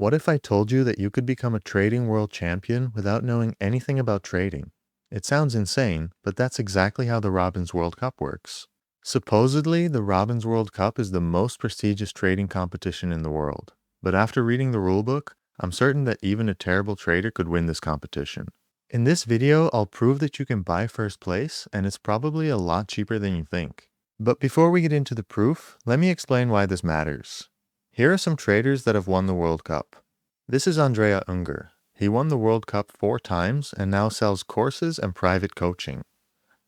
What if I told you that you could become a trading world champion without knowing anything about trading? It sounds insane, but that's exactly how the Robins World Cup works. Supposedly, the Robins World Cup is the most prestigious trading competition in the world. But after reading the rulebook, I'm certain that even a terrible trader could win this competition. In this video, I'll prove that you can buy first place, and it's probably a lot cheaper than you think. But before we get into the proof, let me explain why this matters. Here are some traders that have won the World Cup. This is Andrea Unger. He won the World Cup 4 times and now sells courses and private coaching.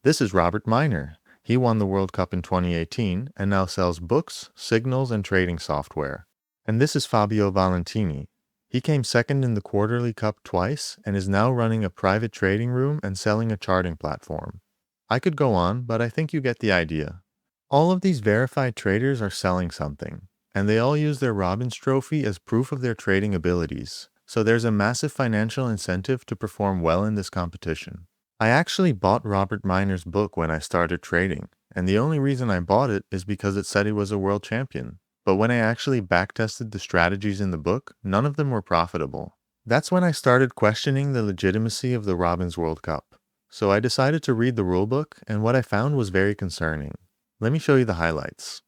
This is Robert Miner. He won the World Cup in 2018 and now sells books, signals, and trading software. And this is Fabio Valentini. He came second in the Quarterly Cup twice and is now running a private trading room and selling a charting platform. I could go on, but I think you get the idea. All of these verified traders are selling something, and they all use their Robins trophy as proof of their trading abilities, so there's a massive financial incentive to perform well in this competition. I actually bought Robert Miner's book when I started trading, and the only reason I bought it is because it said he was a world champion. But when I actually backtested the strategies in the book, none of them were profitable. That's when I started questioning the legitimacy of the Robins World Cup. So I decided to read the rulebook, and what I found was very concerning. Let me show you the highlights.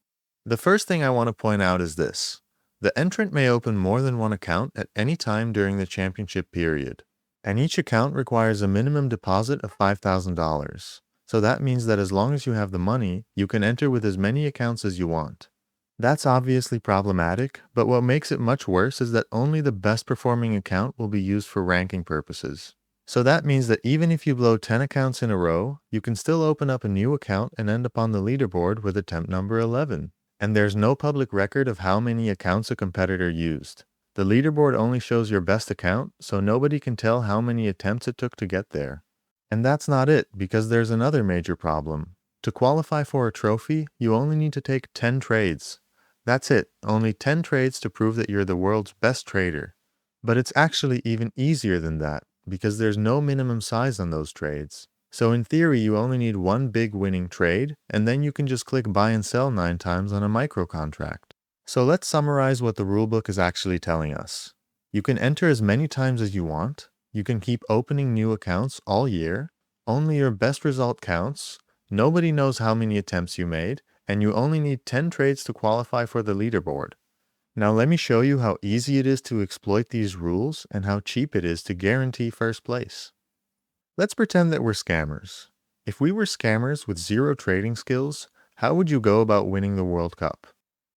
The first thing I want to point out is this. The entrant may open more than one account at any time during the championship period, and each account requires a minimum deposit of $5,000. So that means that as long as you have the money, you can enter with as many accounts as you want. That's obviously problematic, but what makes it much worse is that only the best performing account will be used for ranking purposes. So that means that even if you blow 10 accounts in a row, you can still open up a new account and end up on the leaderboard with attempt number 11. And there's no public record of how many accounts a competitor used. The leaderboard only shows your best account, so nobody can tell how many attempts it took to get there. And that's not it, because there's another major problem. To qualify for a trophy, you only need to take 10 trades. That's it, only 10 trades to prove that you're the world's best trader. But it's actually even easier than that, because there's no minimum size on those trades. So in theory, you only need one big winning trade, and then you can just click buy and sell 9 times on a micro contract. So let's summarize what the rulebook is actually telling us. You can enter as many times as you want, you can keep opening new accounts all year, only your best result counts, nobody knows how many attempts you made, and you only need 10 trades to qualify for the leaderboard. Now let me show you how easy it is to exploit these rules and how cheap it is to guarantee first place. Let's pretend that we're scammers. If we were scammers with zero trading skills, how would you go about winning the World Cup?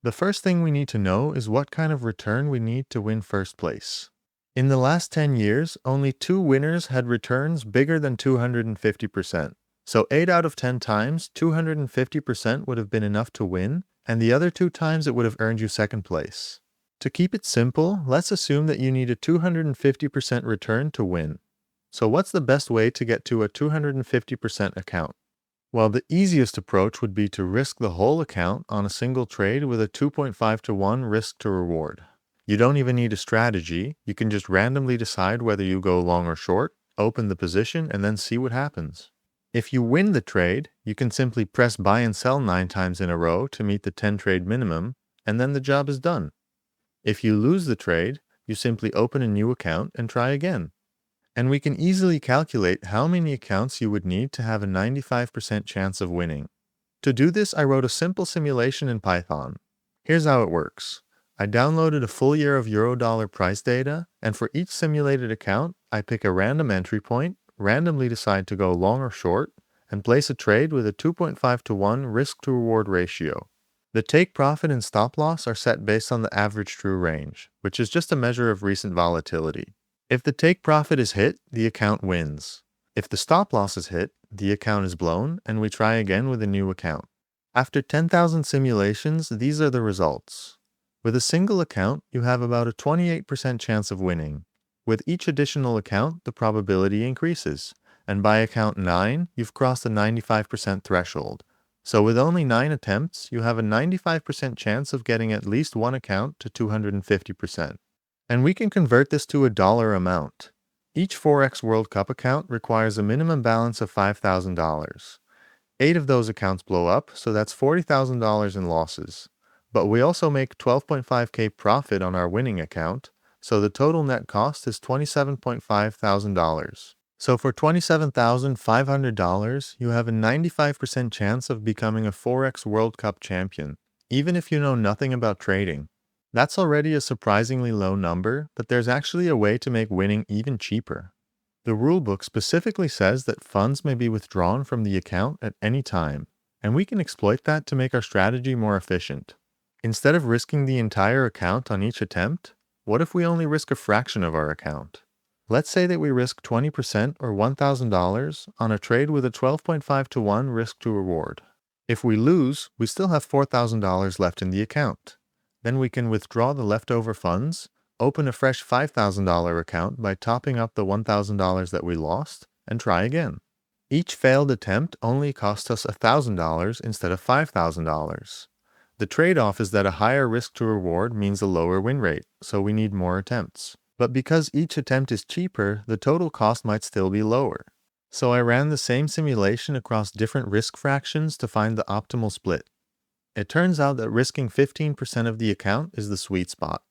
The first thing we need to know is what kind of return we need to win first place. In the last 10 years, only 2 winners had returns bigger than 250%. So 8 out of 10 times, 250% would have been enough to win, and the other 2 times it would have earned you second place. To keep it simple, let's assume that you need a 250% return to win. So what's the best way to get to a 250% account? Well, the easiest approach would be to risk the whole account on a single trade with a 2.5 to 1 risk to reward. You don't even need a strategy, you can just randomly decide whether you go long or short, open the position, and then see what happens. If you win the trade, you can simply press buy and sell 9 times in a row to meet the 10 trade minimum, and then the job is done. If you lose the trade, you simply open a new account and try again. And we can easily calculate how many accounts you would need to have a 95% chance of winning. To do this, I wrote a simple simulation in Python. Here's how it works. I downloaded a full year of Euro-dollar price data, and for each simulated account, I pick a random entry point, randomly decide to go long or short, and place a trade with a 2.5 to 1 risk-to-reward ratio. The take profit and stop loss are set based on the average true range, which is just a measure of recent volatility. If the take profit is hit, the account wins. If the stop loss is hit, the account is blown, and we try again with a new account. After 10,000 simulations, these are the results. With a single account, you have about a 28% chance of winning. With each additional account, the probability increases, and by account 9, you've crossed the 95% threshold. So with only 9 attempts, you have a 95% chance of getting at least one account to 250%. And we can convert this to a dollar amount. Each Forex World Cup account requires a minimum balance of $5,000. 8 of those accounts blow up, so that's $40,000 in losses. But we also make 12.5k profit on our winning account, so the total net cost is $27.5 thousand. So for $27,500, you have a 95% chance of becoming a Forex World Cup champion, even if you know nothing about trading. That's already a surprisingly low number, but there's actually a way to make winning even cheaper. The rulebook specifically says that funds may be withdrawn from the account at any time, and we can exploit that to make our strategy more efficient. Instead of risking the entire account on each attempt, what if we only risk a fraction of our account? Let's say that we risk 20% or $1,000 on a trade with a 12.5 to 1 risk to reward. If we lose, we still have $4,000 left in the account. Then we can withdraw the leftover funds, open a fresh $5,000 account by topping up the $1,000 that we lost, and try again. Each failed attempt only cost us $1,000 instead of $5,000. The trade-off is that a higher risk to reward means a lower win rate, so we need more attempts. But because each attempt is cheaper, the total cost might still be lower. So I ran the same simulation across different risk fractions to find the optimal split. It turns out that risking 15% of the account is the sweet spot.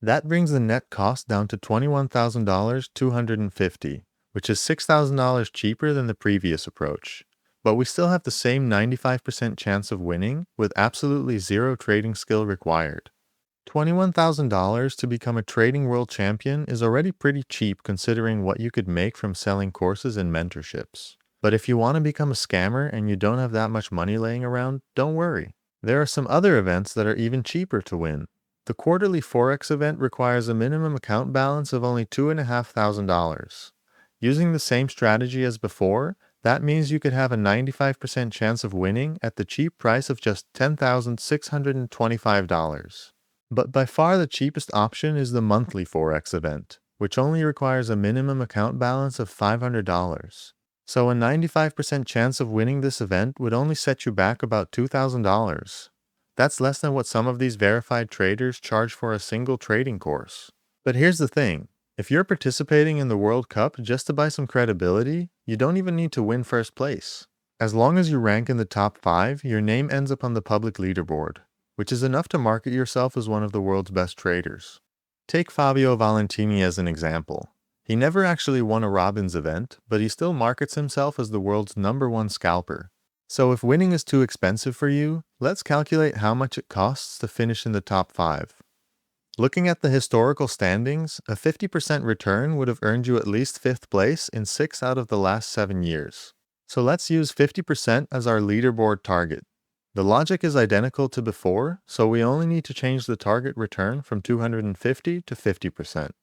That brings the net cost down to $21,250, which is $6,000 cheaper than the previous approach. But we still have the same 95% chance of winning with absolutely zero trading skill required. $21,000 to become a trading world champion is already pretty cheap considering what you could make from selling courses and mentorships. But if you want to become a scammer and you don't have that much money laying around, don't worry. There are some other events that are even cheaper to win. The quarterly Forex event requires a minimum account balance of only $2,500. Using the same strategy as before, that means you could have a 95% chance of winning at the cheap price of just $10,625. But by far the cheapest option is the monthly Forex event, which only requires a minimum account balance of $500. So a 95% chance of winning this event would only set you back about $2,000. That's less than what some of these verified traders charge for a single trading course. But here's the thing. If you're participating in the World Cup just to buy some credibility, you don't even need to win first place. As long as you rank in the top 5, your name ends up on the public leaderboard, which is enough to market yourself as one of the world's best traders. Take Fabio Valentini as an example. He never actually won a Robbins event, but he still markets himself as the world's #1 scalper. So if winning is too expensive for you, let's calculate how much it costs to finish in the top 5. Looking at the historical standings, a 50% return would have earned you at least 5th place in 6 out of the last 7 years. So let's use 50% as our leaderboard target. The logic is identical to before, so we only need to change the target return from 250 to 50%.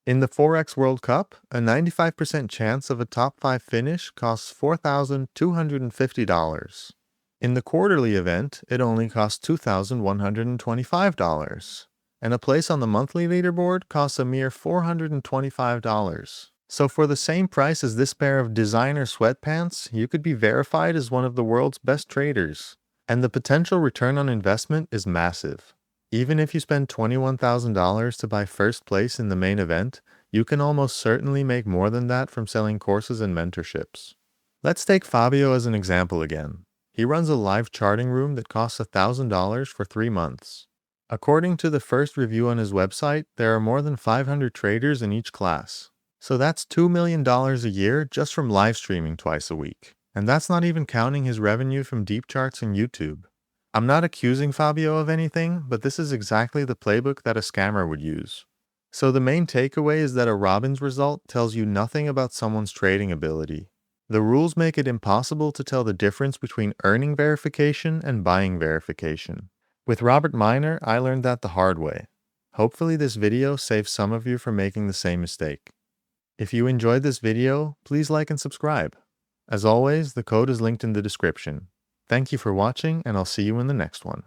In the Forex World Cup, a 95% chance of a top 5 finish costs $4,250. In the quarterly event, it only costs $2,125. And a place on the monthly leaderboard costs a mere $425. So for the same price as this pair of designer sweatpants, you could be verified as one of the world's best traders. And the potential return on investment is massive. Even if you spend $21,000 to buy first place in the main event, you can almost certainly make more than that from selling courses and mentorships. Let's take Fabio as an example again. He runs a live charting room that costs $1,000 for 3 months. According to the first review on his website, there are more than 500 traders in each class. So that's $2 million a year just from live streaming twice a week. And that's not even counting his revenue from deep charts and YouTube. I'm not accusing Fabio of anything, but this is exactly the playbook that a scammer would use. So the main takeaway is that a Robbins result tells you nothing about someone's trading ability. The rules make it impossible to tell the difference between earning verification and buying verification. With Robert Miner, I learned that the hard way. Hopefully this video saves some of you from making the same mistake. If you enjoyed this video, please like and subscribe. As always, the code is linked in the description. Thank you for watching, and I'll see you in the next one.